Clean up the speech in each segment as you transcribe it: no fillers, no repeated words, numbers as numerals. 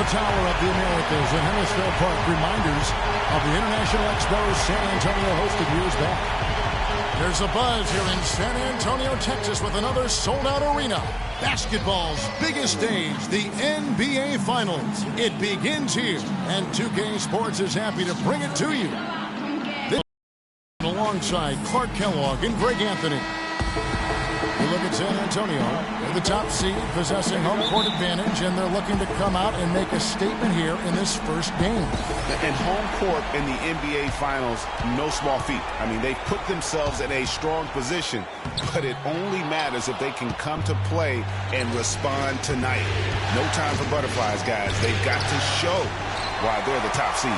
The Tower of the Americas in Hemisphere Park, reminders of the International Expos San Antonio hosted years back. There's a buzz here in San Antonio, Texas with another sold-out arena. Basketball's biggest stage, the NBA Finals. It begins here, and 2K Sports is happy to bring it to you. This alongside Clark Kellogg and Greg Anthony. We look at San Antonio. They're the top seed, possessing home court advantage, and they're looking to come out and make a statement here in this first game. And home court in the NBA Finals, no small feat. I mean, they've put themselves in a strong position, but it only matters if they can come to play and respond tonight. No time for butterflies, guys. They've got to show why they're the top seed.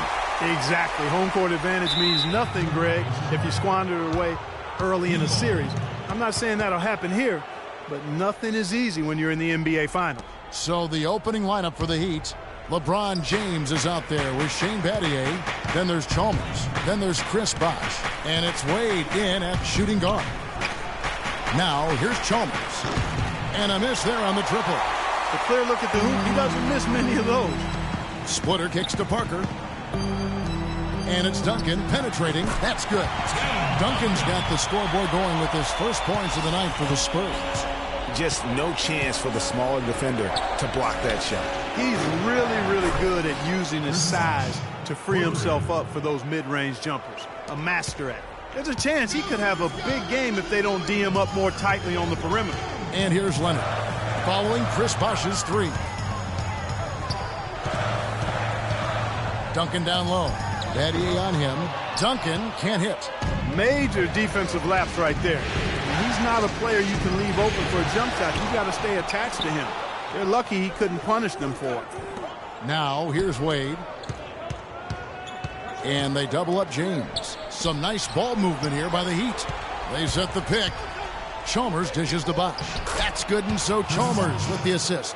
Exactly. Home court advantage means nothing, Greg, if you squander it away early in a series. I'm not saying that'll happen here, but nothing is easy when you're in the NBA Finals. So the opening lineup for the Heat, LeBron James is out there with Shane Battier. Then there's Chalmers. Then there's Chris Bosh. And it's Wade in at shooting guard. Now here's Chalmers. And a miss there on the triple. A clear look at the hoop. He doesn't miss many of those. Splitter kicks to Parker. And it's Duncan penetrating. That's good. Duncan's got the scoreboard going with his first points of the night for the Spurs. Just no chance for the smaller defender to block that shot. He's really good at using his size to free himself up for those mid-range jumpers. A master at it. There's a chance he could have a big game if they don't D him up more tightly on the perimeter. And here's Leonard following Chris Bosh's three. Duncan down low. Battier on him. Duncan can't hit. Major defensive lapse right there. And he's not a player you can leave open for a jump shot. You got to stay attached to him. They're lucky he couldn't punish them for it. Now here's Wade. And they double up James. Some nice ball movement here by the Heat. They set the pick. Chalmers dishes to Bosh. That's good, and so Chalmers with the assist.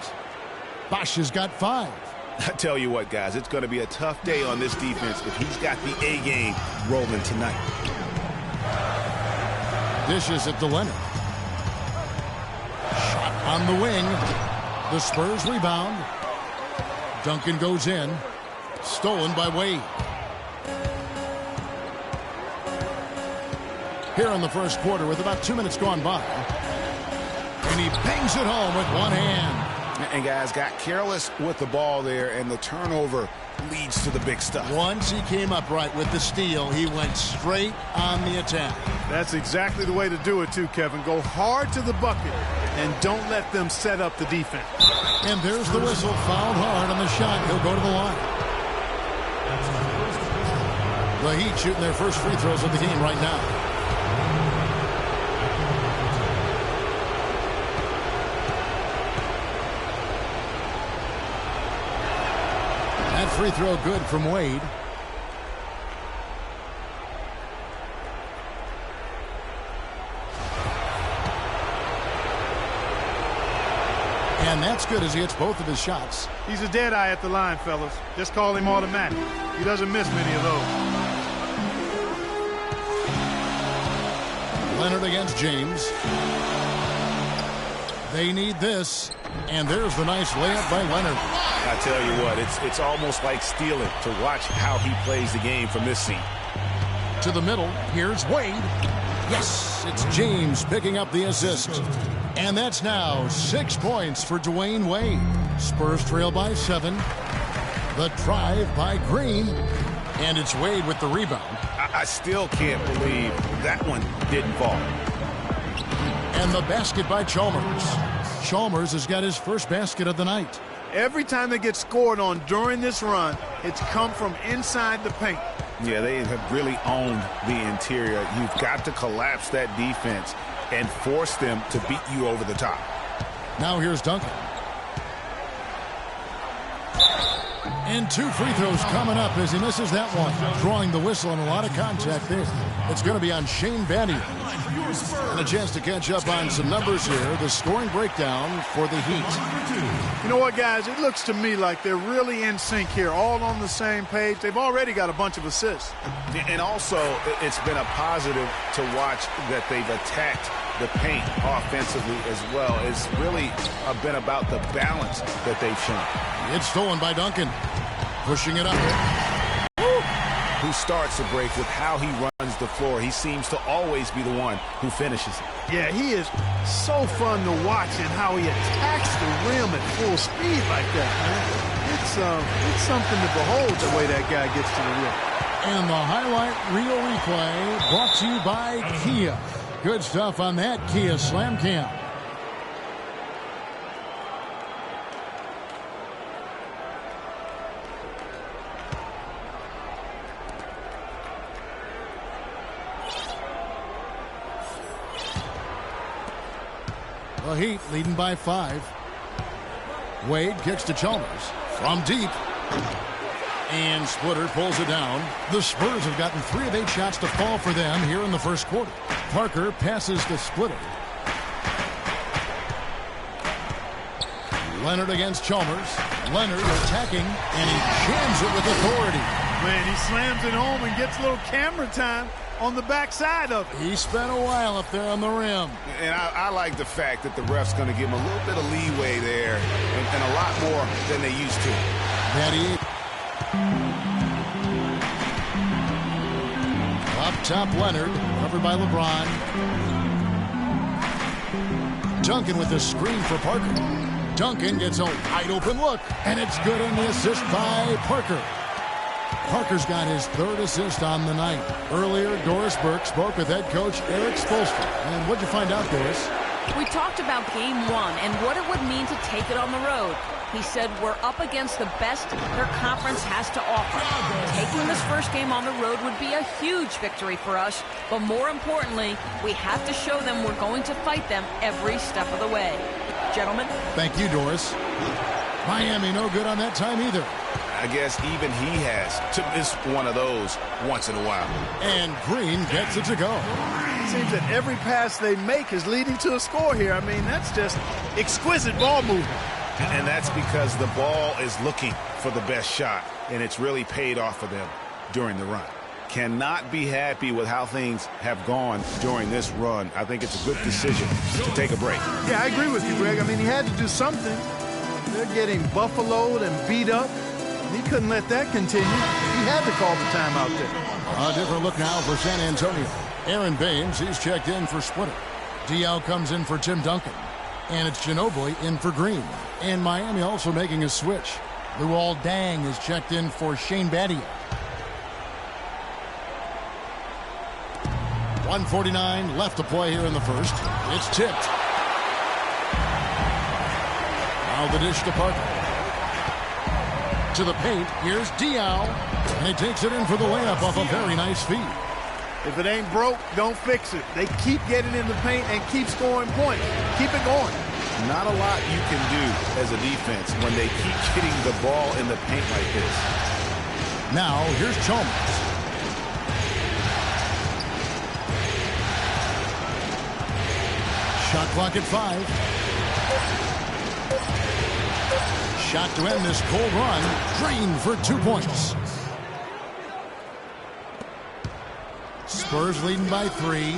Bosh has got 5. I tell you what, guys, it's going to be a tough day on this defense if he's got the A game rolling tonight. Dishes it to Leonard. Shot on the wing. The Spurs rebound. Duncan goes in. Stolen by Wade. Here in the first quarter with about 2 minutes gone by. And he bangs it home with one hand. And guys got careless with the ball there, and the turnover leads to the big stuff. Once he came up right with the steal, he went straight on the attack. That's exactly the way to do it too, Kevin. Go hard to the bucket and don't let them set up the defense. And there's the whistle. Fouled hard on the shot. He'll go to the line. The Heat shooting their first free throws of the game right now. That free throw good from Wade. And that's good as he hits both of his shots. He's a dead eye at the line, fellas. Just call him automatic. He doesn't miss many of those. Leonard against James. They need this. And there's the nice layup by Leonard. I tell you what, it's almost like stealing to watch how he plays the game from this seat. To the middle, here's Wade. Yes, it's James picking up the assist. And that's now 6 points for Dwayne Wade. Spurs trail by 7. The drive by Green. And it's Wade with the rebound. I still can't believe that one didn't fall. And the basket by Chalmers. Chalmers has got his first basket of the night. Every time they get scored on during this run, it's come from inside the paint. Yeah, they have really owned the interior. You've got to collapse that defense and force them to beat you over the top. Now here's Duncan. And 2 free throws coming up as he misses that one. Drawing the whistle and a lot of contact there. It's going to be on Shane Battier. And a chance to catch up on some numbers here. The scoring breakdown for the Heat. You know what, guys? It looks to me like they're really in sync here, all on the same page. They've already got a bunch of assists. And also, it's been a positive to watch that they've attacked the paint offensively as well. It's really been about the balance that they've shown. It's stolen by Duncan. Pushing it up. Who starts the break with how he runs the floor. He seems to always be the one who finishes it. Yeah, he is so fun to watch and how he attacks the rim at full speed like that, man. It's something to behold the way that guy gets to the rim. And the highlight reel replay brought to you by Kia. Good stuff on that Kia Slam Cam. The Heat leading by 5. Wade kicks to Chalmers from deep. And Splitter pulls it down. The Spurs have gotten 3 of 8 shots to fall for them here in the first quarter. Parker passes to Splitter. Leonard against Chalmers. Leonard attacking, and he jams it with authority. Man, he slams it home and gets a little camera time on the backside of it. He spent a while up there on the rim. And I like the fact that the ref's going to give him a little bit of leeway there and a lot more than they used to. Battier. Up top, Leonard, covered by LeBron. Duncan with the screen for Parker. Duncan gets a wide open look, and it's good on the assist by Parker. Parker's got his 3rd assist on the night. Earlier, Doris Burke spoke with head coach Eric Spoelstra. And what'd you find out, Doris? We talked about game 1 and what it would mean to take it on the road. He said we're up against the best their conference has to offer. Taking this first game on the road would be a huge victory for us, but more importantly, we have to show them we're going to fight them every step of the way. Gentlemen. Thank you, Doris. Miami no good on that time either. I guess even he has to miss one of those once in a while. And Green gets it to go. It seems that every pass they make is leading to a score here. I mean, that's just exquisite ball movement. And that's because the ball is looking for the best shot, and it's really paid off for them during the run. Cannot be happy with how things have gone during this run. I think it's a good decision to take a break. Yeah, I agree with you, Greg. I mean, he had to do something. They're getting buffaloed and beat up. He couldn't let that continue. He had to call the timeout there. A different look now for San Antonio. Aaron Baines, he's checked in for Splitter. Diaw comes in for Tim Duncan. And it's Ginobili in for Green. And Miami also making a switch. Luol Deng is checked in for Shane Battier. 1:49 left to play here in the first. It's tipped. Now the dish to Parker. To the paint, here's Diaw. And he takes it in for the layup off a very nice feed. If it ain't broke, don't fix it. They keep getting in the paint and keep scoring points. Keep it going. Not a lot you can do as a defense when they keep getting the ball in the paint like this. Now, here's Chalmers. Shot clock at 5. Shot to end this cold run. Drained for 2 points. Spurs leading by 3.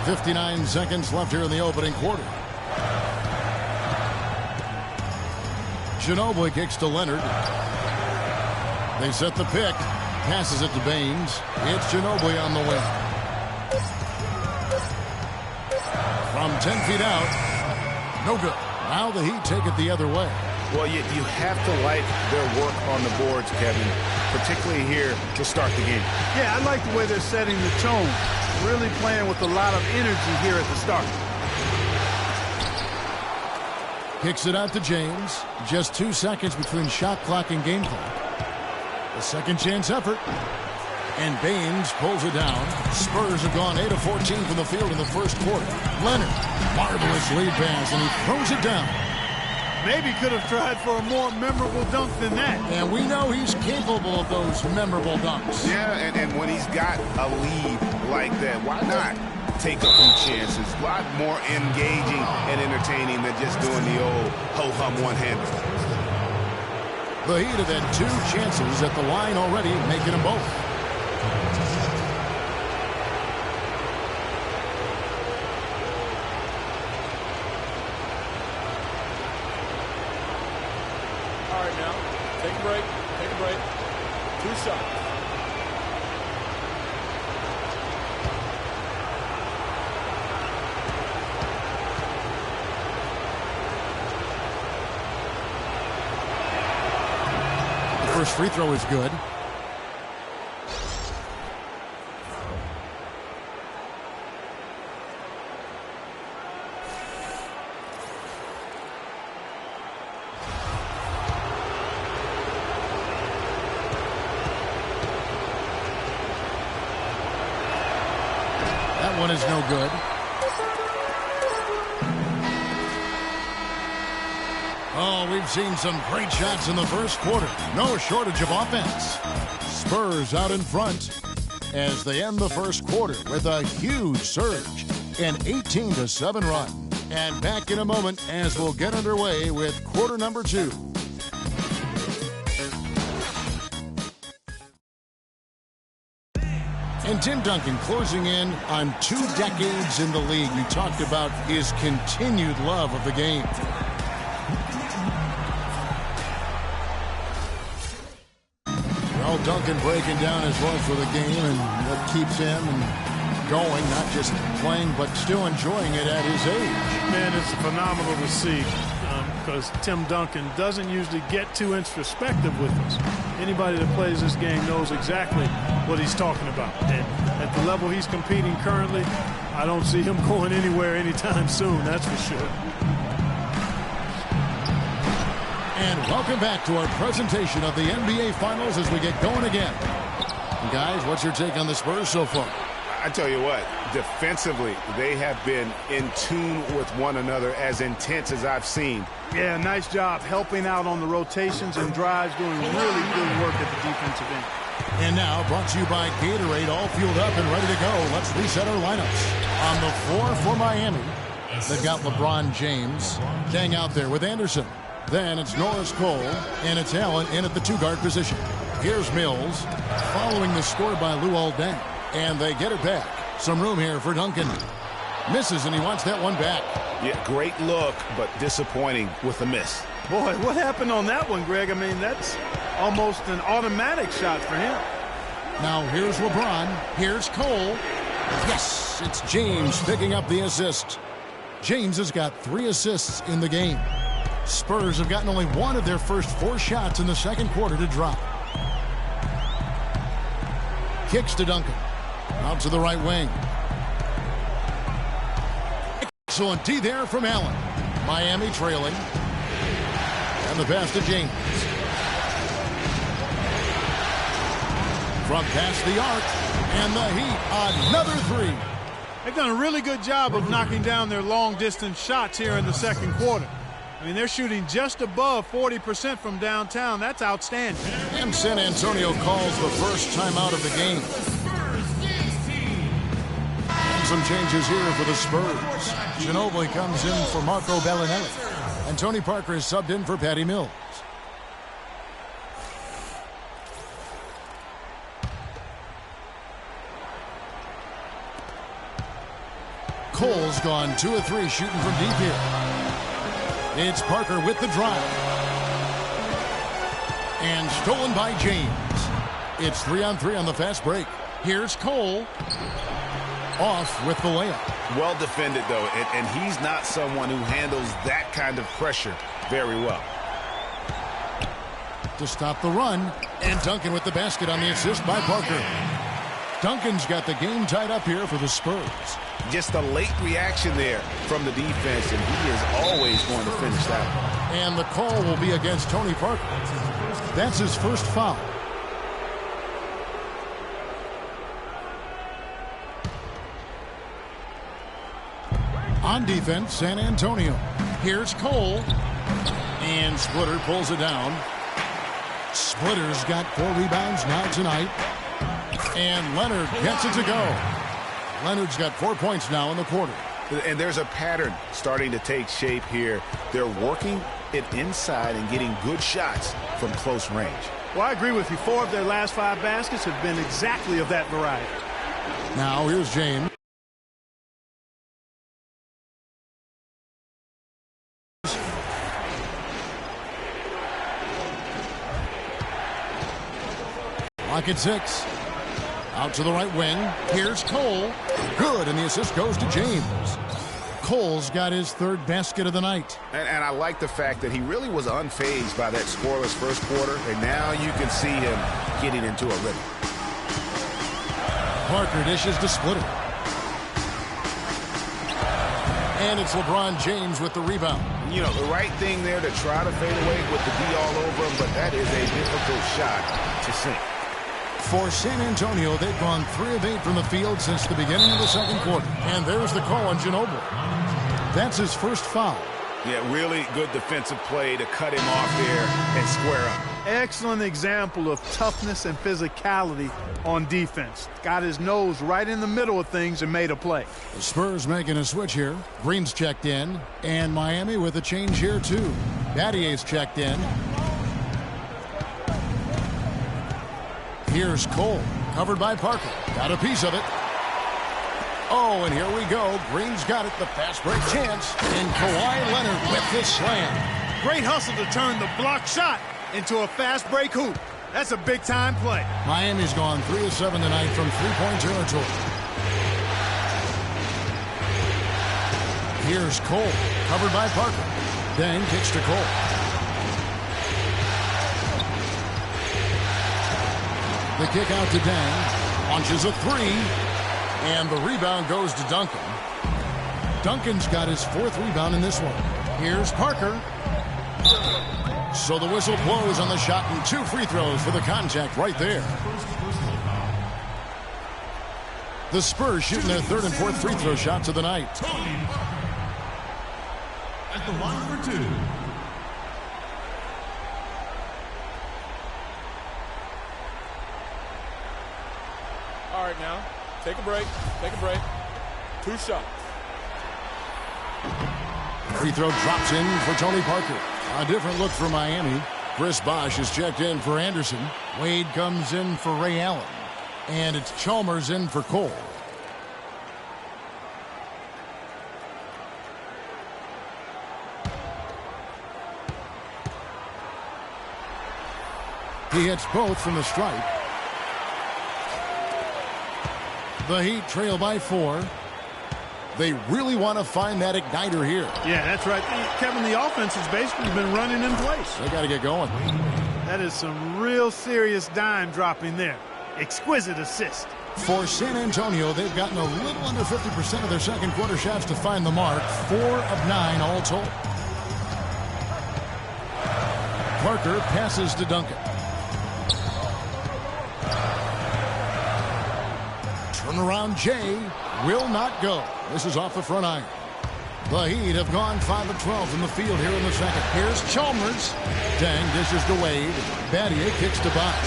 59 seconds left here in the opening quarter. Ginobili kicks to Leonard. They set the pick. Passes it to Baines. It's Ginobili on the wing. From 10 feet out. No good. Now the Heat take it the other way. Well, you have to like their work on the boards, Kevin, particularly here to start the game. Yeah, I like the way they're setting the tone. Really playing with a lot of energy here at the start. Kicks it out to James. Just 2 seconds between shot clock and game clock. A second chance effort. And Baines pulls it down. Spurs have gone 8 of 14 from the field in the first quarter. Leonard, marvelous lead pass, and he throws it down. Maybe could have tried for a more memorable dunk than that. And we know he's capable of those memorable dunks. Yeah, and when he's got a lead like that, why not take a few chances? A lot more engaging and entertaining than just doing the old ho-hum one-hander. The Heat have had 2 chances at the line already, making them both. All right, now, take a break. Take a break. 2 shots. First free throw is good. That one is no good. Oh, we've seen some great shots in the first quarter. No shortage of offense. Spurs out in front as they end the first quarter with a huge surge, an 18-7 run. And back in a moment as we'll get underway with quarter number 2. And Tim Duncan closing in on 2 decades in the league. We talked about his continued love of the game. Well, Duncan breaking down his love for the game and what keeps him going, not just playing, but still enjoying it at his age. Man, it's phenomenal to see because Tim Duncan doesn't usually get too introspective with us. Anybody that plays this game knows exactly what he's talking about. And at the level he's competing currently, I don't see him going anywhere anytime soon, that's for sure. And welcome back to our presentation of the NBA Finals as we get going again. And guys, what's your take on the Spurs so far? I tell you what, defensively, they have been in tune with one another, as intense as I've seen. Yeah, nice job helping out on the rotations and drives, doing really good work at the defensive end. And now, brought to you by Gatorade, all fueled up and ready to go. Let's reset our lineups. On the floor for Miami, they've got LeBron James staying out there with Anderson. Then it's Norris Cole, and it's Allen in at the 2-guard position. Here's Mills, following the score by Luol Deng. And they get it back. Some room here for Duncan. Misses, and he wants that one back. Yeah, great look, but disappointing with a miss. Boy, what happened on that one, Greg? I mean, that's almost an automatic shot for him. Now here's LeBron. Here's Cole. Yes, it's James picking up the assist. James has got 3 assists in the game. Spurs have gotten only 1 of their first 4 shots in the second quarter to drop. Kicks to Duncan. Out to the right wing. Excellent D there from Allen. Miami trailing. And the pass to James. From past the arc. And the Heat, another 3. They've done a really good job of knocking down their long-distance shots here in the second quarter. I mean, they're shooting just above 40% from downtown. That's outstanding. And San Antonio calls the first timeout of the game. Some changes here for the Spurs. Ginobili comes in for Marco Bellinelli. And Tony Parker is subbed in for Patty Mills. Cole's gone 2 of 3 shooting from deep here. It's Parker with the drive. And stolen by James. It's 3-on-3 on the fast break. Here's Cole. Off with the layup. Well defended, though, and he's not someone who handles that kind of pressure very well. To stop the run, and Duncan with the basket on the assist by Parker. Duncan's got the game tied up here for the Spurs. Just a late reaction there from the defense, and he is always going to finish that. And the call will be against Tony Parker. That's his first foul. On defense, San Antonio. Here's Cole. And Splitter pulls it down. Splitter's got 4 rebounds now tonight. And Leonard gets it to go. Leonard's got 4 points now in the quarter. And there's a pattern starting to take shape here. They're working it inside and getting good shots from close range. Well, I agree with you. 4 of their last 5 baskets have been exactly of that variety. Now here's James. Lock at 6. Out to the right wing. Here's Cole. Good, and the assist goes to James. Cole's got his 3rd basket of the night. And I like the fact that he really was unfazed by that scoreless first quarter, and now you can see him getting into a rhythm. Parker dishes to Splitter. And it's LeBron James with the rebound. You know, the right thing there to try to fade away with the D all over him, but that is a difficult shot to sink. For San Antonio, they've gone 3 of 8 from the field since the beginning of the second quarter. And there's the call on Ginobili. That's his first foul. Yeah, really good defensive play to cut him off there and square up. Excellent example of toughness and physicality on defense. Got his nose right in the middle of things and made a play. The Spurs making a switch here. Green's checked in. And Miami with a change here, too. Battier's checked in. Here's Cole, covered by Parker. Got a piece of it. Oh, and here we go. Green's got it. The fast break chance. And Kawhi Leonard with the slam. Great hustle to turn the block shot into a fast break hoop. That's a big-time play. Miami's gone 3 of 7 tonight from three-point territory. Here's Cole, covered by Parker. Then kicks to Cole. The kick out to Dang. Launches a 3. And the rebound goes to Duncan. Duncan's got his 4th rebound in this one. Here's Parker. So the whistle blows on the shot and 2 free throws for the contact right there. The Spurs shooting their 3rd and 4th free throw shots of the night. At the line for 2. All right, now, take a break. Take a break. 2 shots. Free throw drops in for Tony Parker. A different look for Miami. Chris Bosh is checked in for Anderson. Wade comes in for Ray Allen. And it's Chalmers in for Cole. He hits both from the stripe. The Heat trail by 4. They really want to find that igniter here. Yeah, that's right. Kevin, the offense has basically been running in place. They got to get going. That is some real serious dime dropping there. Exquisite assist. For San Antonio, they've gotten a little under 50% of their second quarter shots to find the mark. 4 of 9 all told. Parker passes to Duncan. Turnaround Jay will not go. This is off the front iron. The Heat have gone 5 of 12 from the field here in the second. Here's Chalmers. Dang dishes to Wade. Battier kicks to Bosh.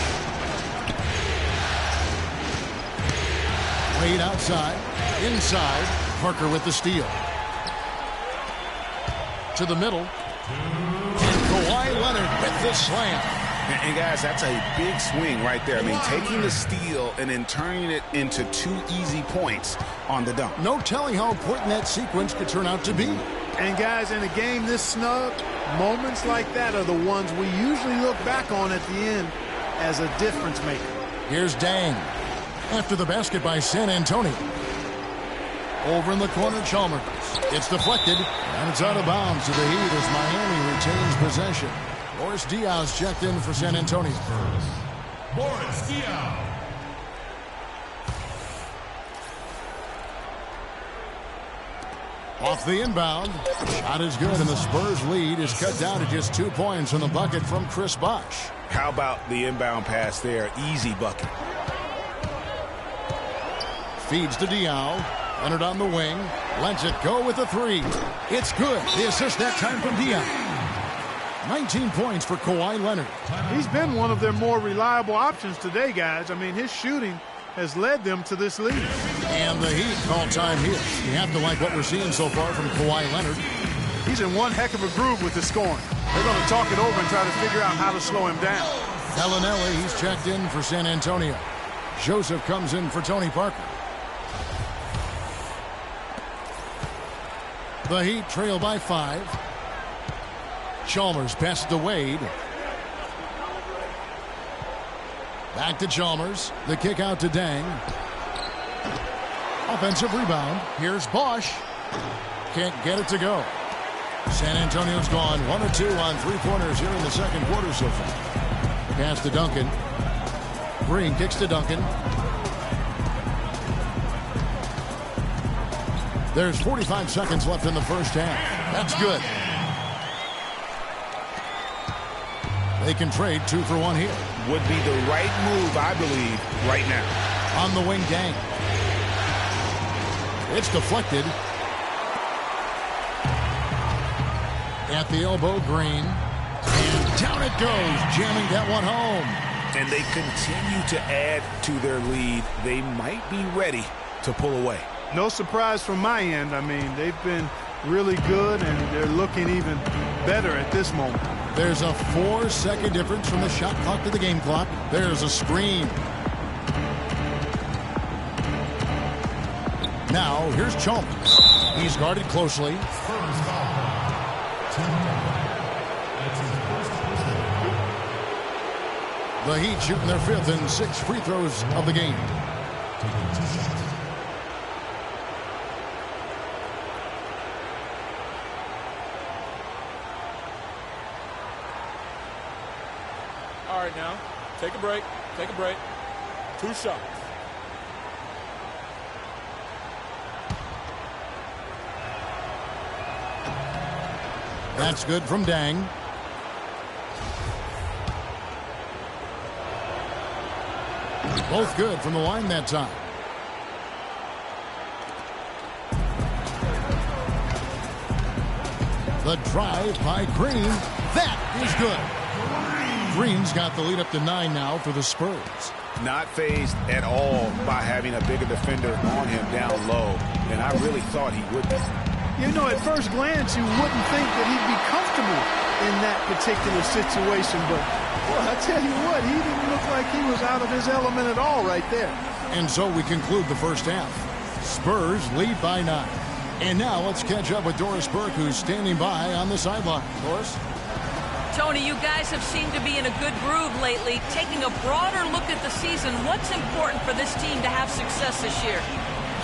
Wade outside. Inside. Parker with the steal. To the middle. And Kawhi Leonard with the slam. And guys, that's a big swing right there. I mean, taking the steal and then turning it into 2 easy points on the dunk. No telling how important that sequence could turn out to be. And guys, in a game this snug, moments like that are the ones we usually look back on at the end as a difference maker. Here's Dang. After the basket by San Antonio. Over in the corner, Chalmers. It's deflected, and it's out of bounds to the Heat as Miami retains possession. Boris Diaz checked in for San Antonio. Boris Diaz. Off the inbound. Shot is good, and the Spurs lead is cut down to just 2 points on the bucket from Chris Bosh. How about the inbound pass there? Easy bucket. Feeds to Diaw. Leonard on the wing. Lets it go with a 3. It's good. The assist that time from Diaw. 19 points for Kawhi Leonard. He's been one of their more reliable options today, guys. I mean, his shooting has led them to this lead. And the Heat all-time here. You have to like what we're seeing so far from Kawhi Leonard. He's in one heck of a groove with the scoring. They're going to talk it over and try to figure out how to slow him down. Gallinelli, he's checked in for San Antonio. Joseph comes in for Tony Parker. The Heat trail by 5. Chalmers passes to Wade. Back to Chalmers. The kick out to Dang. Offensive rebound. Here's Bosch. Can't get it to go. San Antonio's gone 1 or 2 on 3-pointers here in the second quarter so far. Pass to Duncan. Green kicks to Duncan. There's 45 seconds left in the first half. That's good. They can trade 2 for 1 here. Would be the right move, I believe, right now. On the wing, Dang. It's deflected. At the elbow, Green. And down it goes, jamming that one home. And they continue to add to their lead. They might be ready to pull away. No surprise from my end. I mean, they've been really good, and they're looking even better at this moment. There's a 4-second difference from the shot clock to the game clock. There's a screen. Now, here's Chalmers. He's guarded closely. The Heat shooting their 5th and 6th free throws of the game. All right, now, take a break. Take a break. 2 shots. That's good from Dang. Both good from the line that time. The drive by Green. That is good. Green's got the lead up to 9 now for the Spurs. Not fazed at all by having a bigger defender on him down low, and I really thought he would be. You know, at first glance, you wouldn't think that he'd be comfortable in that particular situation, but well, I tell you what, he didn't look like he was out of his element at all right there. And so we conclude the first half. Spurs lead by 9. And now let's catch up with Doris Burke, who's standing by on the sideline. Doris? Tony, you guys have seemed to be in a good groove lately. Taking a broader look at the season, what's important for this team to have success this year?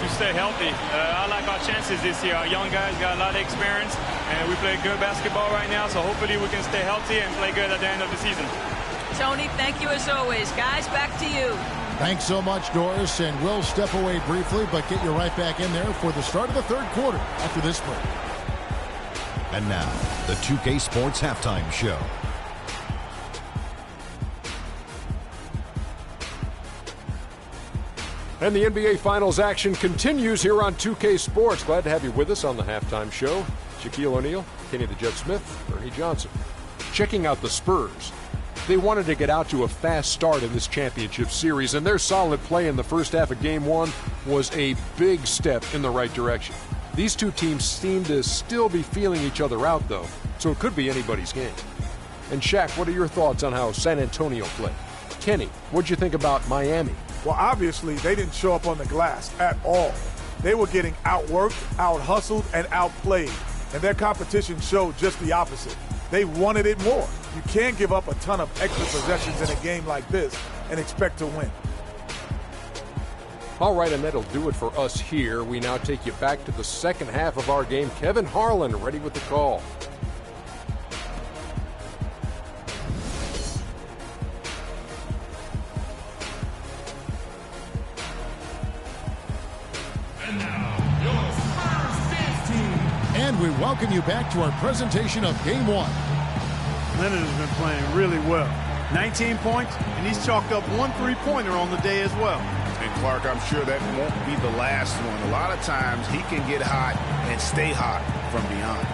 To stay healthy. I like our chances this year. Our young guys got a lot of experience, and we play good basketball right now, so hopefully we can stay healthy and play good at the end of the season. Tony, thank you as always. Guys, back to you. Thanks so much, Doris, and we'll step away briefly, but get you right back in there for the start of the third quarter after this break. And now, the 2K Sports Halftime Show. And the NBA Finals action continues here on 2K Sports. Glad to have you with us on the halftime show. Shaquille O'Neal, Kenny the Jet Smith, Ernie Johnson. Checking out the Spurs. They wanted to get out to a fast start in this championship series, and their solid play in the first half of Game 1 was a big step in the right direction. These two teams seem to still be feeling each other out, though, so it could be anybody's game. And Shaq, what are your thoughts on how San Antonio played? Kenny, what'd you think about Miami? Well, obviously, they didn't show up on the glass at all. They were getting outworked, out-hustled, and outplayed. And their competition showed just the opposite. They wanted it more. You can't give up a ton of extra possessions in a game like this and expect to win. All right, and that'll do it for us here. We now take you back to the second half of our game. Kevin Harlan ready with the call. And now, your Spurs dance team. And we welcome you back to our presentation of Game 1. Leonard has been playing really well. 19 points, and he's chalked up 1 3-pointer on the day as well. And Clark, I'm sure that won't be the last one. A lot of times he can get hot and stay hot from beyond.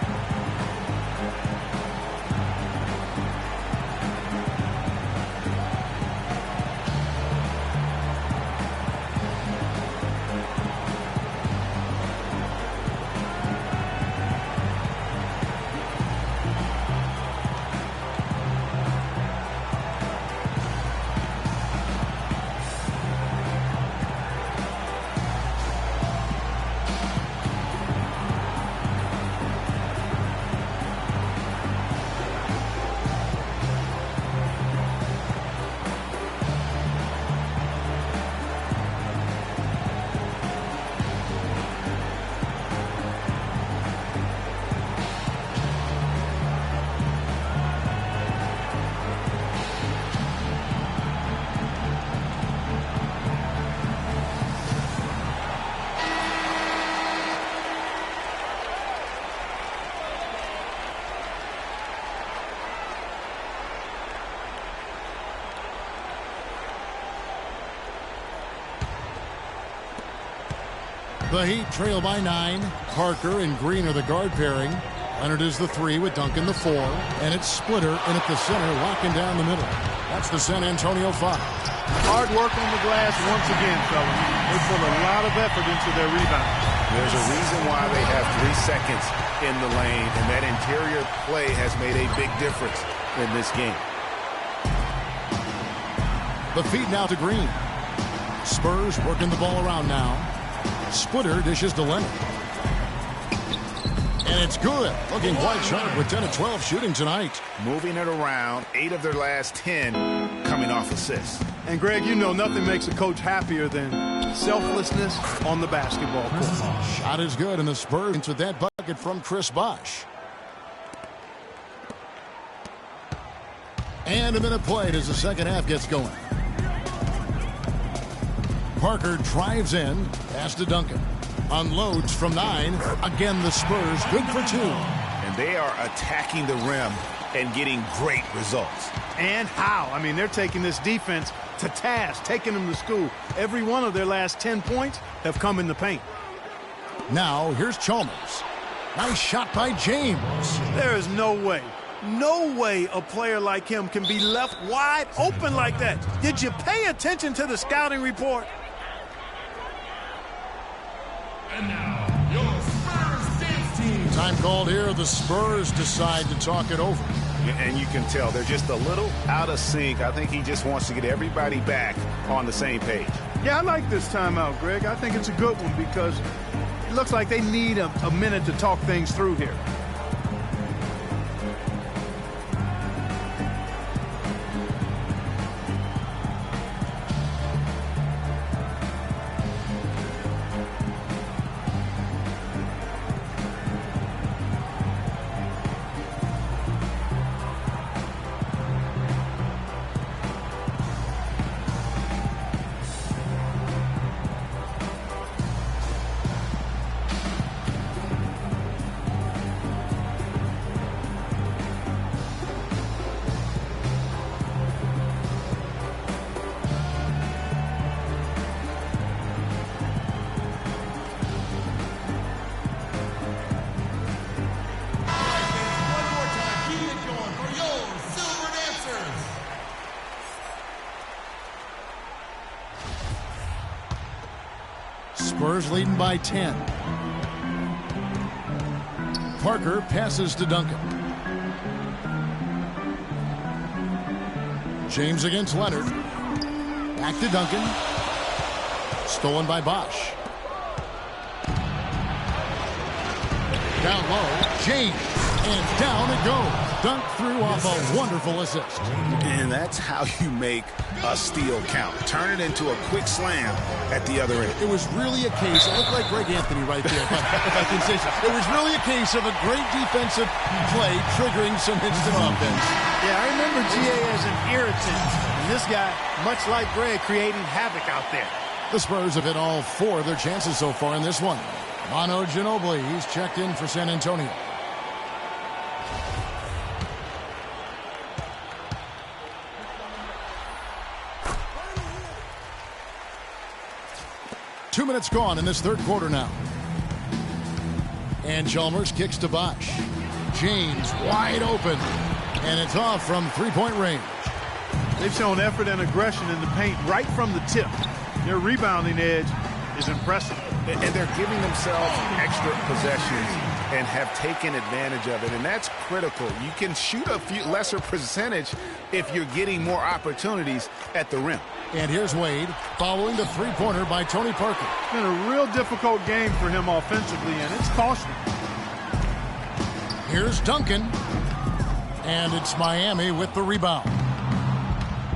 The Heat trail by 9. Parker and Green are the guard pairing. Leonard is the 3 with Duncan the 4. And it's Splitter in at the center, locking down the middle. That's the San Antonio 5. Hard work on the glass once again, fellas. They put a lot of effort into their rebound. There's a reason why they have 3 seconds in the lane, and that interior play has made a big difference in this game. The feed now to Green. Spurs working the ball around now. Splitter dishes to Leonard. And it's good. Looking quite sharp with 10 of 12 shooting tonight. Moving it around, 8 of their last 10 coming off assists. And, Greg, you know nothing makes a coach happier than selflessness on the basketball court. Shot is good, and the Spurs with that bucket from Chris Bosh. And a minute played as the second half gets going. Parker drives in, pass to Duncan. Unloads from 9. Again, the Spurs good for 2. And they are attacking the rim and getting great results. And how? I mean, they're taking this defense to task, taking them to school. Every one of their last 10 points have come in the paint. Now, here's Chalmers. Nice shot by James. There is no way a player like him can be left wide open like that. Did you pay attention to the scouting report? And now, your Spurs dance team. Time called here. The Spurs decide to talk it over. And you can tell they're just a little out of sync. I think he just wants to get everybody back on the same page. Yeah, I like this timeout, Greg. I think it's a good one because it looks like they need a minute to talk things through here. Spurs leading by 10. Parker passes to Duncan. James against Leonard. Back to Duncan. Stolen by Bosh. Down low, James. And down it goes. Dunk through off a wonderful assist. And that's how you make a steal count. Turn it into a quick slam at the other end. It was really a case, it looked like Greg Anthony right there, if I can say so. It was really a case of a great defensive play triggering some instant offense. Yeah, I remember GA as an irritant. And this guy, much like Greg, creating havoc out there. The Spurs have hit all 4 of their chances so far in this one. Manu Ginobili, he's checked in for San Antonio. Two minutes gone in this third quarter now. And Chalmers kicks to Bosh. James wide open. And it's off from three-point range. They've shown effort and aggression in the paint right from the tip. Their rebounding edge is impressive. And they're giving themselves extra possessions and have taken advantage of it. And that's critical. You can shoot a few lesser percentage if you're getting more opportunities at the rim. And here's Wade following the three-pointer by Tony Parker. It's been a real difficult game for him offensively, and it's costly. Here's Duncan. And it's Miami with the rebound.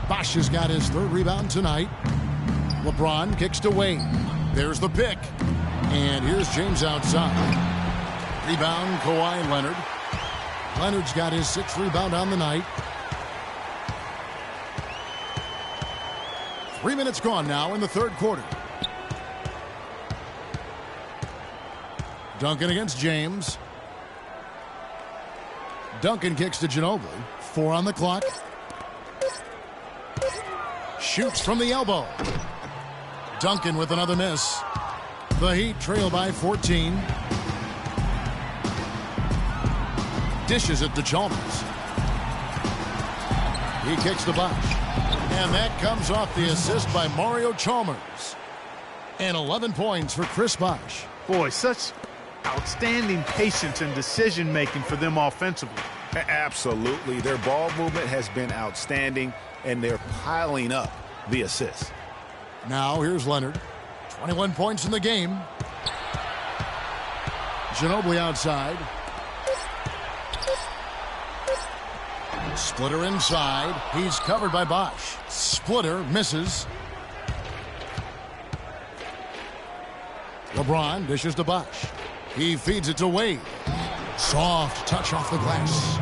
Bosh has got his third rebound tonight. LeBron kicks to Wade. There's the pick. And here's James outside. Rebound, Kawhi Leonard. Leonard's got his 6th rebound on the night. 3 minutes gone now in the third quarter. Duncan against James. Duncan kicks to Ginobili. 4 on the clock. Shoots from the elbow. Duncan with another miss. The Heat trail by 14. Dishes it to Chalmers. He kicks the Bosh. And that comes off the assist by Mario Chalmers. And 11 points for Chris Bosh. Boy, such outstanding patience and decision-making for them offensively. Absolutely. Their ball movement has been outstanding, and they're piling up the assists. Now here's Leonard. 21 points in the game. Ginobili outside. Splitter inside. He's covered by Bosh. Splitter misses. LeBron dishes to Bosh. He feeds it to Wade. Soft touch off the glass.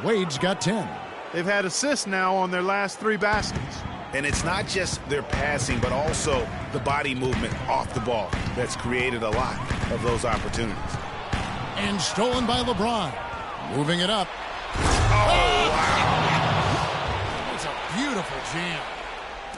Wade's got 10. They've had assists now on their last 3 baskets. And it's not just their passing, but also the body movement off the ball that's created a lot of those opportunities. And stolen by LeBron. Moving it up. Oh, wow. It's a beautiful jam.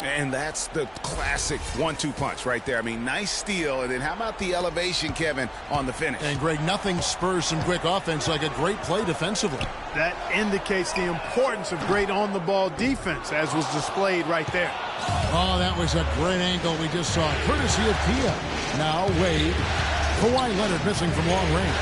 And that's the classic 1-2 punch right there. I mean, nice steal. And then how about the elevation, Kevin, on the finish? And, Greg, nothing spurs some quick offense like a great play defensively. That indicates the importance of great on-the-ball defense, as was displayed right there. Oh, that was a great angle we just saw, courtesy of Pia. Now Wade. Kawhi Leonard missing from long range.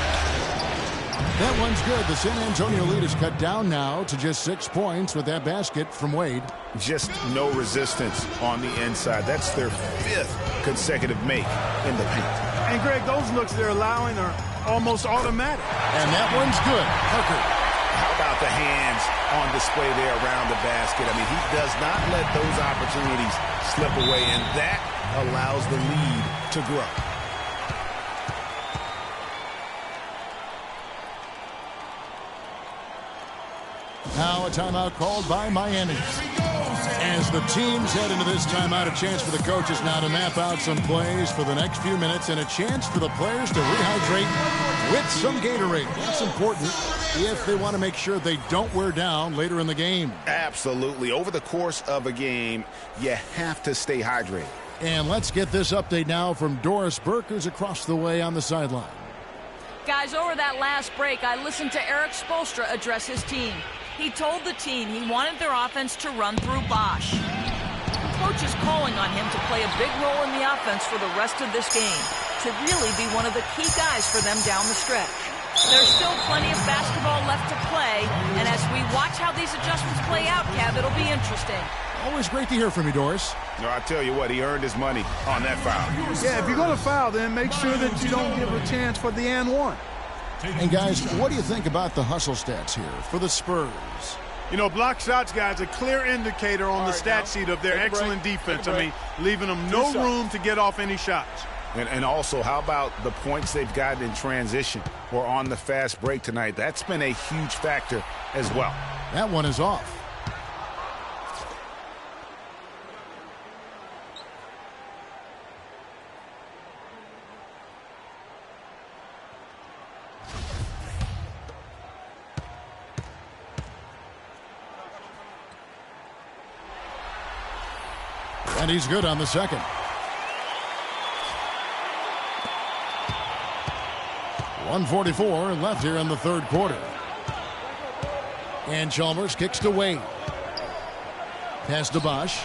That one's good. The San Antonio lead is cut down now to just 6 points with that basket from Wade. Just no resistance on the inside. That's their 5th consecutive make in the paint. And, Greg, those looks they're allowing are almost automatic. And that one's good. Parker. How about the hands on display there around the basket? I mean, he does not let those opportunities slip away, and that allows the lead to grow. Now a timeout called by Miami. As the teams head into this timeout, a chance for the coaches now to map out some plays for the next few minutes and a chance for the players to rehydrate with some Gatorade. That's important if they want to make sure they don't wear down later in the game. Absolutely. Over the course of a game, you have to stay hydrated. And let's get this update now from Doris Burke, who's across the way on the sideline. Guys, over that last break, I listened to Eric Spoelstra address his team. He told the team he wanted their offense to run through Bosh. The coach is calling on him to play a big role in the offense for the rest of this game, to really be one of the key guys for them down the stretch. There's still plenty of basketball left to play, and as we watch how these adjustments play out, Kev, it'll be interesting. Always great to hear from you, Doris. No, I tell you what, he earned his money on that foul. Yeah, if you're going to foul, then make sure that you don't give a chance for the and one. And, guys, what do you think about the hustle stats here for the Spurs? You know, block shots, guys, a clear indicator on the stat sheet of their excellent defense. I mean, leaving them no room to get off any shots. And also, how about the points they've gotten in transition or on the fast break tonight? That's been a huge factor as well. That one is off. And he's good on the second. .144 left here in the third quarter. And Chalmers kicks to Wade. Pass to Bosh.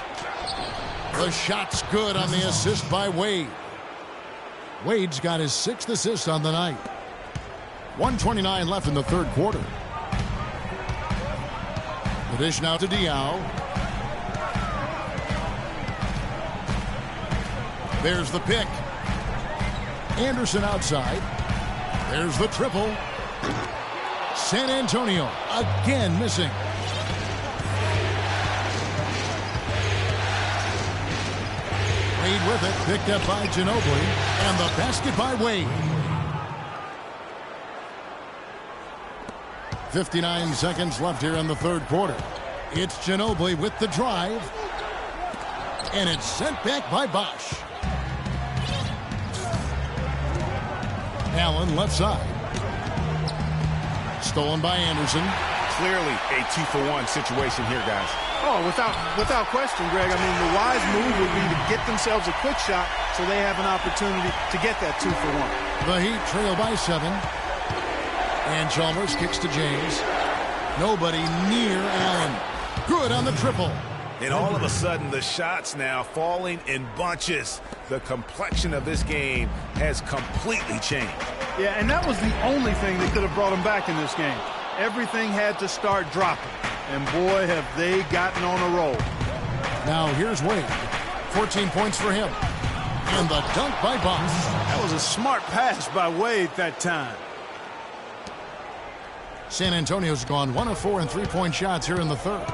The shot's good on the assist by Wade. Wade's got his 6th assist on the night. 1:29 left in the third quarter. The dish now to Diaw. There's the pick. Anderson outside. There's the triple. San Antonio again missing. Wade with it, picked up by Ginobili, and the basket by Wade. 59 seconds left here in the third quarter. It's Ginobili with the drive, and it's sent back by Bosh. Allen left side. Stolen by Anderson. clearly a 2-for-1 situation here, guys. Oh, without question, Greg. I mean, the wise move would be to get themselves a quick shot so they have an opportunity to get that 2-for-1. The Heat trail by 7. And Chalmers kicks to James. Nobody near Allen. Good on the triple. And all of a sudden, the shots now falling in bunches. The complexion of this game has completely changed. Yeah, and that was the only thing that could have brought them back in this game. Everything had to start dropping. And boy, have they gotten on a roll. Now here's Wade. 14 points for him. And the dunk by Bosch. That was a smart pass by Wade that time. San Antonio's gone 1 of 4 in three-point shots here in the third.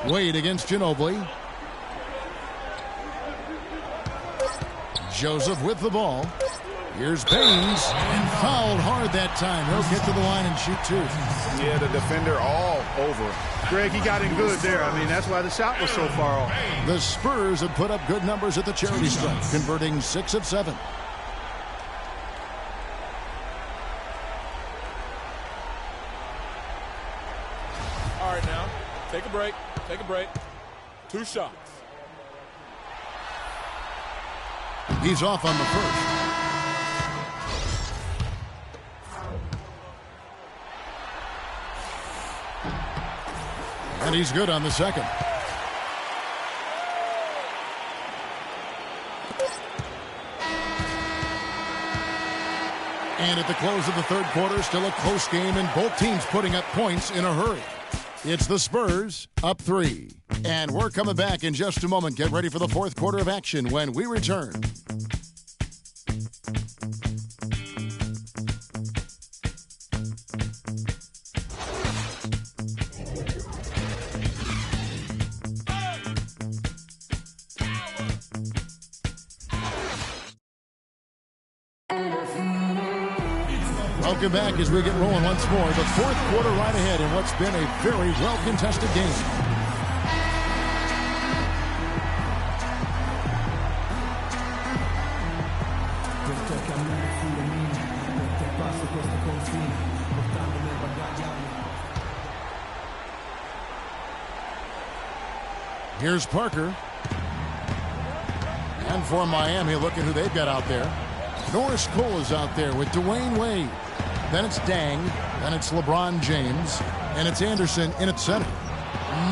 Wade against Ginobili. Joseph with the ball. Here's Baines, and fouled hard that time. He'll get to the line and shoot 2. Yeah, the defender all over. Greg, he got in good there. I mean, that's why the shot was so far off. The Spurs have put up good numbers at the charity stripe, converting 6 of 7. All right, now, take a break. Take a break. 2 shots. He's off on the first. And he's good on the second. And at the close of the third quarter, still a close game, and both teams putting up points in a hurry. It's the Spurs up 3. And we're coming back in just a moment. Get ready for the fourth quarter of action when we return. Welcome back as we get rolling once more. The fourth quarter right ahead in what's been a very well-contested game. Here's Parker. And for Miami, look at who they've got out there. Norris Cole is out there with Dwayne Wade. Then it's Dang. Then it's LeBron James. And it's Anderson in at center.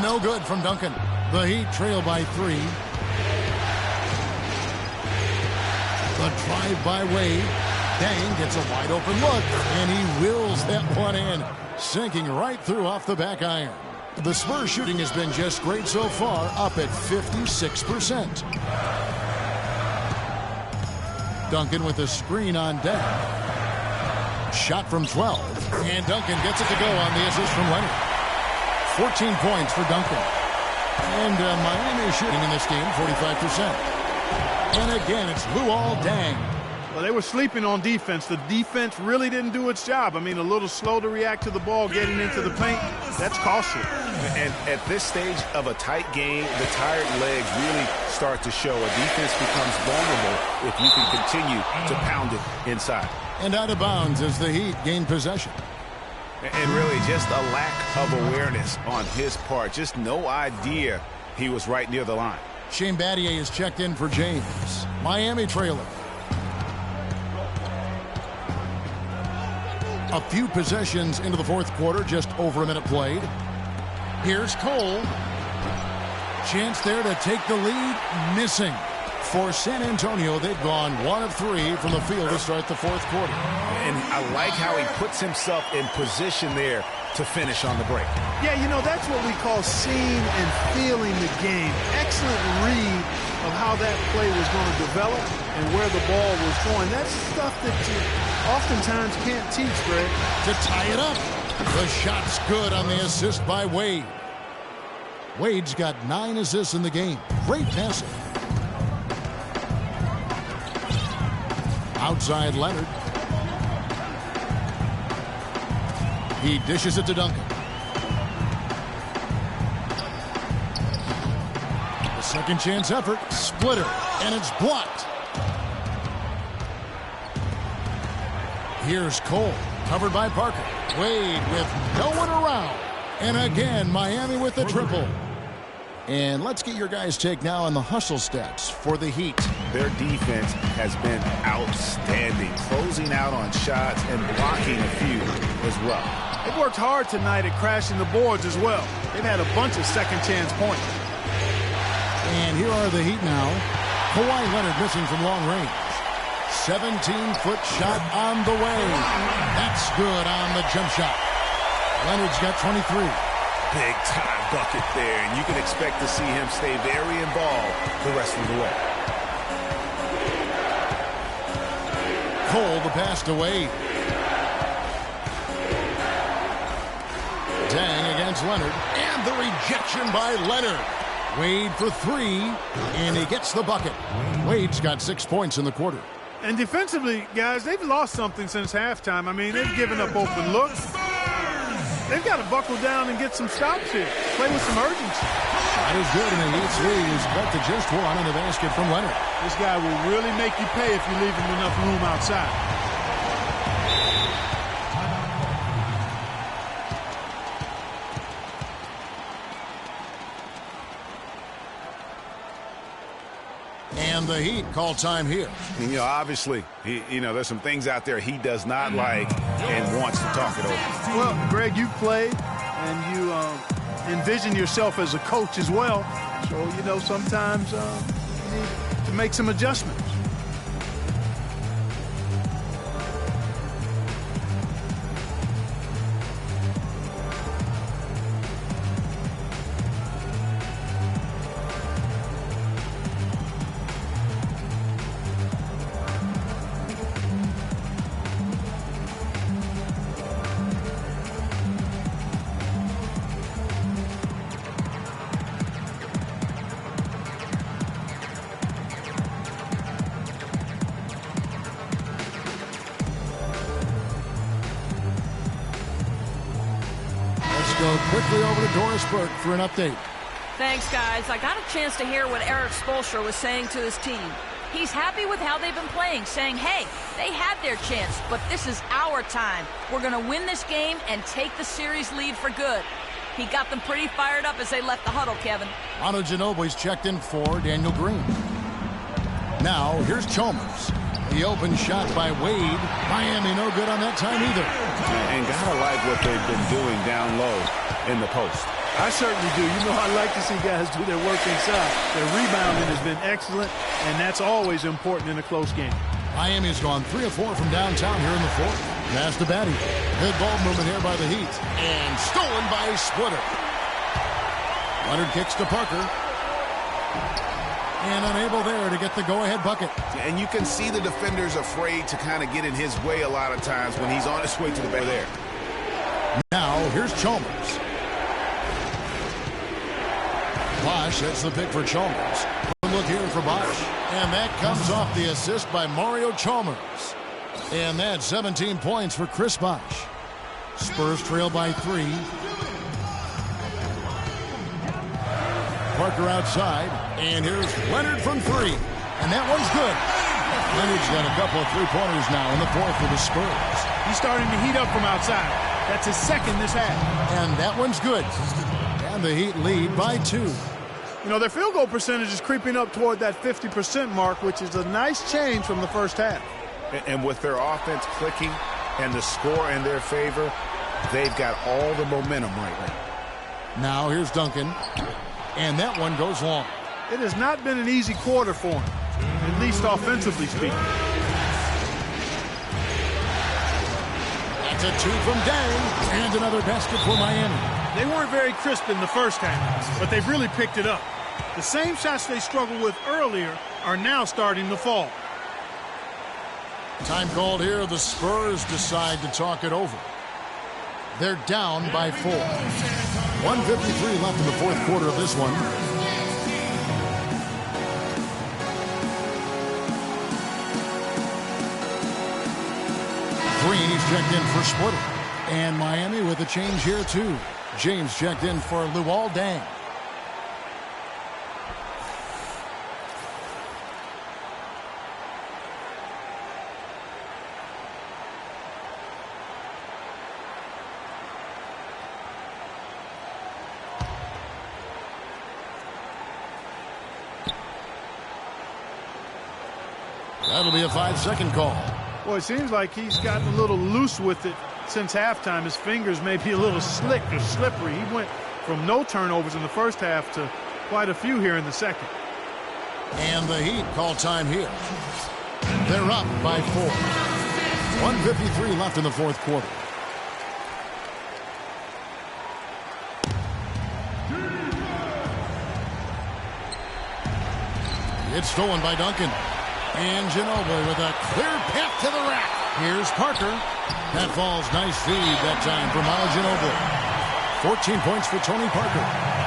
No good from Duncan. The Heat trail by 3. The drive by Wade. Dang gets a wide open look. And he wills that one in. Sinking right through off the back iron. The Spurs shooting has been just great so far, up at 56%. Duncan with a screen on deck. Shot from 12. And Duncan gets it to go on the assist from Leonard. 14 points for Duncan. And Miami is shooting in this game 45%. And again, it's Luol Deng. Well, they were sleeping on defense. The defense really didn't do its job. I mean, a little slow to react to the ball getting into the paint. That's costly. And at this stage of a tight game, the tired legs really start to show. A defense becomes vulnerable if you can continue to pound it inside. And out of bounds as the Heat gain possession. And really just a lack of awareness on his part. Just no idea he was right near the line. Shane Battier is checked in for James. Miami trailing. A few possessions into the fourth quarter, just over a minute played. Here's Cole. Chance there to take the lead, missing. For San Antonio, they've gone 1 of 3 from the field to start the fourth quarter. And I like how he puts himself in position there to finish on the break. Yeah, you know, that's what we call seeing and feeling the game. Excellent read of how that play was going to develop and where the ball was going. That's stuff that you oftentimes can't teach, Greg. To tie it up. The shot's good on the assist by Wade. Wade's got 9 assists in the game. Great passing. Outside Leonard. He dishes it to Duncan. The second chance effort. Splitter. And it's blocked. Here's Cole. Covered by Parker. Wade with no one around. And again, Miami with the triple. And let's get your guys' take now on the hustle stats for the Heat. Their defense has been outstanding, closing out on shots and blocking a few as well. They've worked hard tonight at crashing the boards as well. They've had a bunch of second-chance points. And here are the Heat now. Kawhi Leonard missing from long range. 17-foot shot on the way. That's good on the jump shot. Leonard's got 23. Big-time bucket there, and you can expect to see him stay very involved the rest of the way. Cole, the pass to Wade. Dang against Leonard. And the rejection by Leonard. Wade for three, and he gets the bucket. Wade's got 6 points in the quarter. And defensively, guys, they've lost something since halftime. I mean, they've given up open looks. They've got to buckle down and get some stops here. Play with some urgency. That is good, and the Heat's lead is cut to just one in the basket from Leonard. This guy will really make you pay if you leave him enough room outside. And the Heat call time here. And, you know, obviously, there's some things out there he does not like and wants to talk it over. Well, Greg, you've played, and you envision yourself as a coach as well. So, sometimes you need to make some adjustments. Go quickly over to Doris Burke for an update. Thanks, guys. I got a chance to hear what Eric Spoelstra was saying to his team. He's happy with how they've been playing, saying, hey, they had their chance, but this is our time. We're going to win this game and take the series lead for good. He got them pretty fired up as they left the huddle, Kevin. Manu Ginobili's checked in for Daniel Green. Now, here's Chalmers. The open shot by Wade. Miami no good on that time either. And gotta like what they've been doing down low in the post. I certainly do. I like to see guys do their work inside. Their rebounding has been excellent, and that's always important in a close game. Miami's gone 3 of 4 from downtown here in the fourth. Pass to Batty. Good ball movement here by the Heat. And stolen by Splitter. Leonard kicks to Parker. And unable there to get the go-ahead bucket. And you can see the defenders afraid to kind of get in his way a lot of times when he's on his way to the back there. Now, here's Chalmers. Bosch, that's the pick for Chalmers. Look here for Bosch. And that comes off the assist by Mario Chalmers. And that's 17 points for Chris Bosch. Spurs trail by 3. Parker outside, and here's Leonard from 3. And that one's good. Leonard's got a couple of three-pointers now in the fourth for the Spurs. He's starting to heat up from outside. That's his second this half. And that one's good. And the Heat lead by 2. Their field goal percentage is creeping up toward that 50% mark, which is a nice change from the first half. And with their offense clicking and the score in their favor, they've got all the momentum right now. Now here's Duncan. And that one goes long. It has not been an easy quarter for him, at least offensively speaking. That's a 2 from Dang, and another basket for Miami. They weren't very crisp in the first half, but they've really picked it up. The same shots they struggled with earlier are now starting to fall. Time called here. The Spurs decide to talk it over. They're down by 4. 1:53 left in the fourth quarter of this one. Green, he's checked in for Splitter. And Miami with a change here, too. James checked in for Luol Deng. That'll be a 5-second call. Well, it seems like he's gotten a little loose with it since halftime. His fingers may be a little slick or slippery. He went from no turnovers in the first half to quite a few here in the second. And the Heat call time here. They're up by 4. 1:53 left in the fourth quarter. It's stolen by Duncan. And Ginobili with a clear path to the rack. Here's Parker. That falls. Nice feed that time for Miles Ginobili. 14 points for Tony Parker.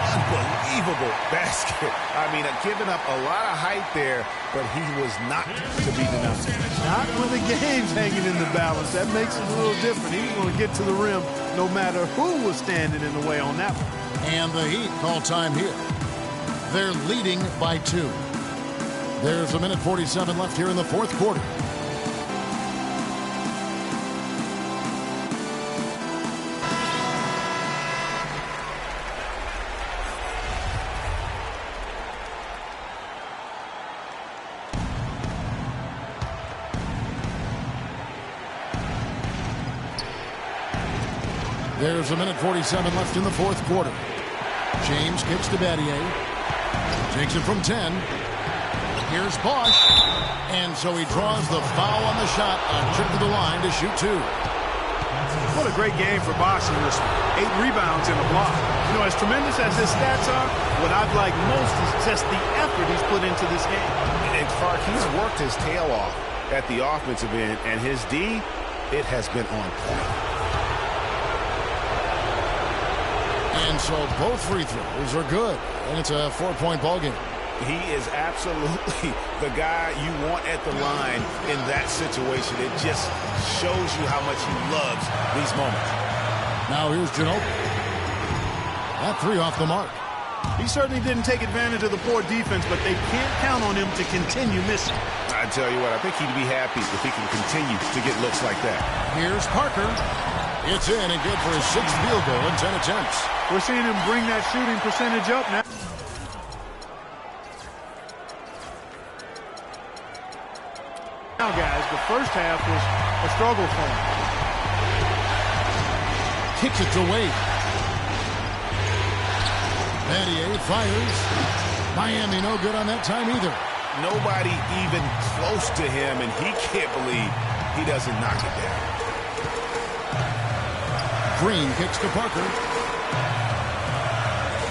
Unbelievable basket. I mean, giving up a lot of height there, but he was not to be denied. Not when the game's hanging in the balance. That makes it a little different. He's going to get to the rim no matter who was standing in the way on that one. And the Heat call time here. They're leading by 2. There's 1:47 left here in the fourth quarter. There's 1:47 left in the fourth quarter. James kicks to Battier. Takes it from 10. Here's Bosch. And so he draws the foul on the shot. A trip to the line to shoot 2. What a great game for Bosch in this one. 8 rebounds and a block. You know, as tremendous as his stats are, what I'd like most is just the effort he's put into this game. And Clark, he's worked his tail off at the offensive end, and his D, it has been on point. And so both free throws are good. And it's a 4-point ball game. He is absolutely the guy you want at the line in that situation. It just shows you how much he loves these moments. Now here's Ginobili. That 3 off the mark. He certainly didn't take advantage of the poor defense, but they can't count on him to continue missing. I tell you what, I think he'd be happy if he can continue to get looks like that. Here's Parker. It's in and good for his 6th field goal in 10 attempts. We're seeing him bring that shooting percentage up now. Now, guys, the first half was a struggle for him. Kicks it to Wade. Battier fires. Miami no good on that time either. Nobody even close to him, and he can't believe he doesn't knock it down. Green kicks to Parker.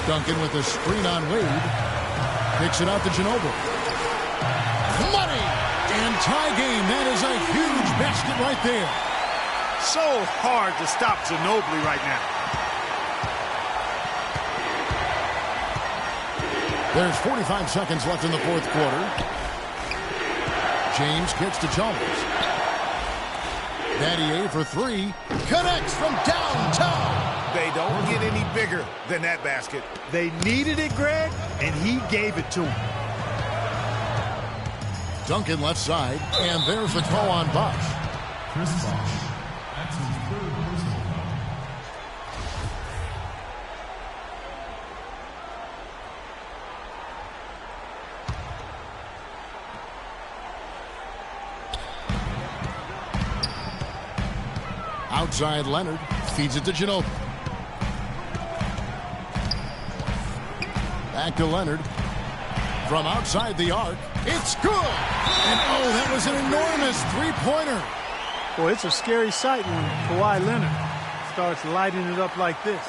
Duncan with a screen on Wade. Kicks it out to Ginobili. Money! And tie game. That is a huge basket right there. So hard to stop Ginobili right now. There's 45 seconds left in the fourth quarter. James kicks to Chalmers. Battier for 3. Connects from downtown. They don't get any bigger than that basket. They needed it, Greg, and he gave it to him. Duncan left side, and there's the call on Bosch. Chris Bosch. That's his 3rd personal foul. Outside Leonard feeds it to Ginobili. Back to Leonard. From outside the arc, it's good! And oh, that was an enormous 3-pointer. Boy, it's a scary sight when Kawhi Leonard starts lighting it up like this.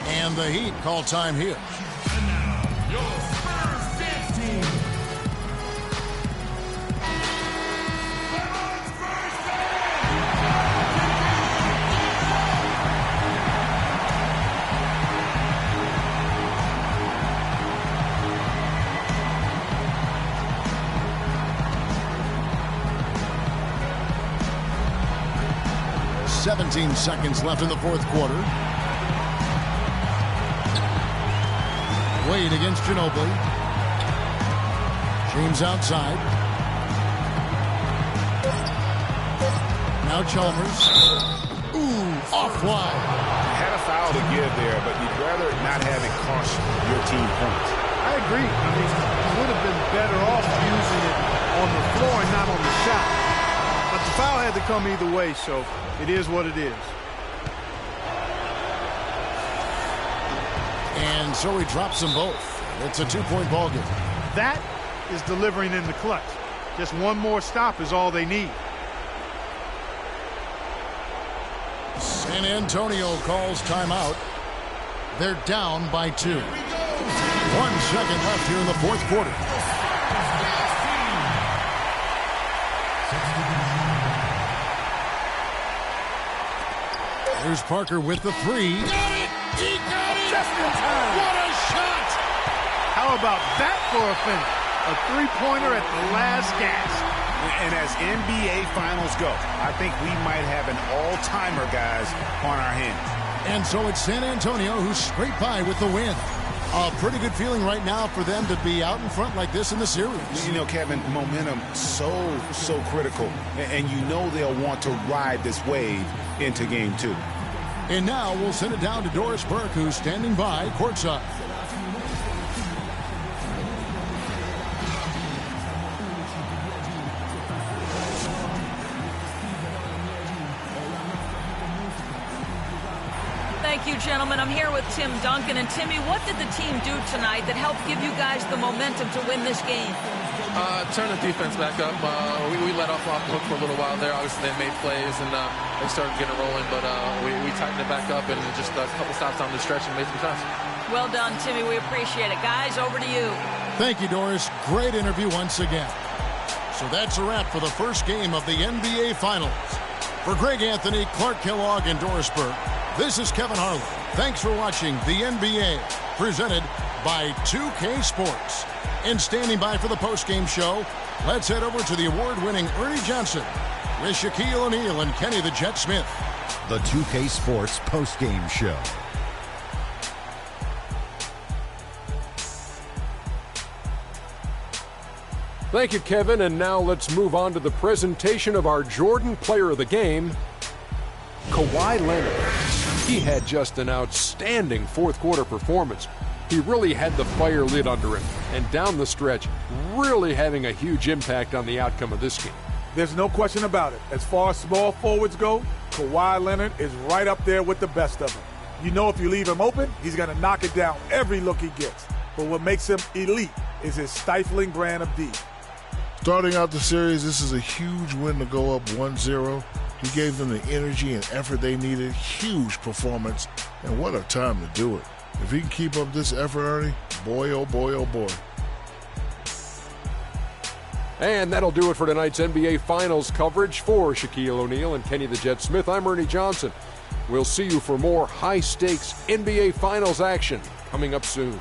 And the Heat call time here. And now, your Spurs dance team. 17 seconds left in the fourth quarter. Wade against Ginobili. James outside. Now Chalmers. Ooh, off wide. Had a foul to give there, but you'd rather not have it cost your team points. I agree. I mean, he would have been better off using it on the floor and not on the shot. But the foul had to come either way, so it is what it is. And so he drops them both. It's a 2-point ball game. That is delivering in the clutch. Just one more stop is all they need. San Antonio calls timeout. They're down by 2. 1 second left here in the fourth quarter. Here's Parker with the 3. Got it! He got it! Just in time. What a shot! How about that for a finish? A three-pointer at the last gasp. And as NBA Finals go, I think we might have an all-timer, guys, on our hands. And so it's San Antonio who scraped by with the win. A pretty good feeling right now for them to be out in front like this in the series. You know, Kevin, momentum so critical. And you know they'll want to ride this wave into Game 2. And now we'll send it down to Doris Burke, who's standing by courtside. Thank you, gentlemen. I'm here with Tim Duncan. And Timmy, what did the team do tonight that helped give you guys the momentum to win this game? Turn the defense back up. We let off the hook for a little while there. Obviously, they made plays and they started getting rolling, but we tightened it back up and just a couple stops down the stretch and made some shots. Well done, Timmy. We appreciate it. Guys, over to you. Thank you, Doris. Great interview once again. So that's a wrap for the first game of the NBA Finals. For Greg Anthony, Clark Kellogg, and Doris Burke, this is Kevin Harlan. Thanks for watching the NBA, presented by 2K Sports. And standing by for the postgame show, let's head over to the award-winning Ernie Johnson with Shaquille O'Neal and Kenny the Jet Smith. The 2K Sports postgame show. Thank you, Kevin. And now let's move on to the presentation of our Jordan Player of the Game, Kawhi Leonard. He had just an outstanding fourth quarter performance. He really had the fire lit under him, and down the stretch, really having a huge impact on the outcome of this game. There's no question about it. As far as small forwards go, Kawhi Leonard is right up there with the best of them. You know if you leave him open, he's going to knock it down every look he gets. But what makes him elite is his stifling brand of D. Starting out the series, this is a huge win to go up 1-0. He gave them the energy and effort they needed. Huge performance, and what a time to do it. If he can keep up this effort, Ernie, boy, oh boy, oh boy. And that'll do it for tonight's NBA Finals coverage. For Shaquille O'Neal and Kenny the Jet Smith, I'm Ernie Johnson. We'll see you for more high-stakes NBA Finals action coming up soon.